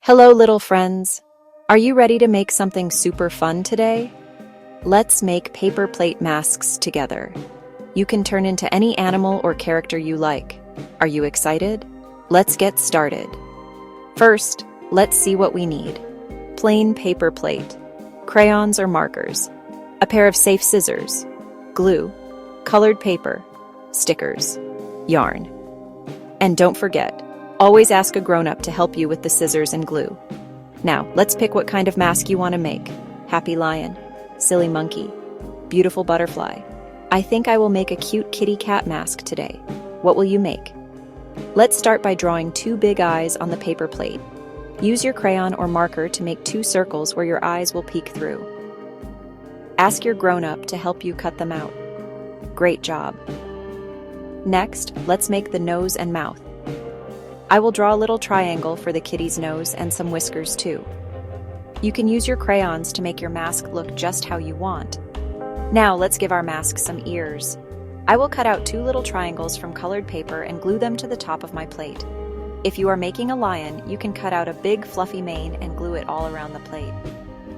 Hello, little friends. Are you ready to make something super fun today? Let's make paper plate masks together. You can turn into any animal or character you like. Are you excited? Let's get started. First, let's see what we need. Plain paper plate, crayons or markers, a pair of safe scissors, glue, colored paper, stickers, yarn. And don't forget, always ask a grown-up to help you with the scissors and glue. Now, let's pick what kind of mask you want to make. Happy lion, silly monkey, beautiful butterfly. I think I will make a cute kitty cat mask today. What will you make? Let's start by drawing two big eyes on the paper plate. Use your crayon or marker to make two circles where your eyes will peek through. Ask your grown-up to help you cut them out. Great job. Next, let's make the nose and mouth. I will draw a little triangle for the kitty's nose and some whiskers too. You can use your crayons to make your mask look just how you want. Now let's give our mask some ears. I will cut out two little triangles from colored paper and glue them to the top of my plate. If you are making a lion, you can cut out a big fluffy mane and glue it all around the plate.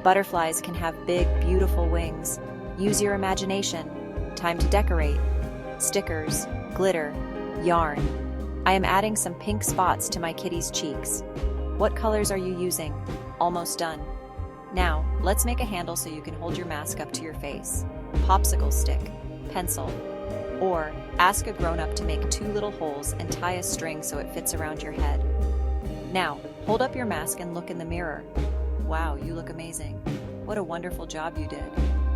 Butterflies can have big, beautiful wings. Use your imagination. Time to decorate. Stickers, glitter, yarn. I am adding some pink spots to my kitty's cheeks. What colors are you using? Almost done. Now, let's make a handle so you can hold your mask up to your face. Popsicle stick, pencil, or ask a grown-up to make two little holes and tie a string so it fits around your head. Now, hold up your mask and look in the mirror. Wow, you look amazing. What a wonderful job you did.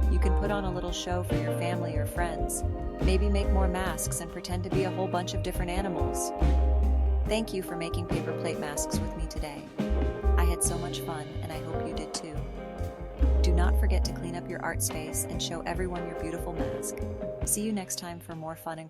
You can put on a little show for your family or friends. Maybe make more masks and pretend to be a whole bunch of different animals. Thank you for making paper plate masks with me today. I had so much fun, and I hope you did too. Do not forget to clean up your art space and show everyone your beautiful mask. See you next time for more fun and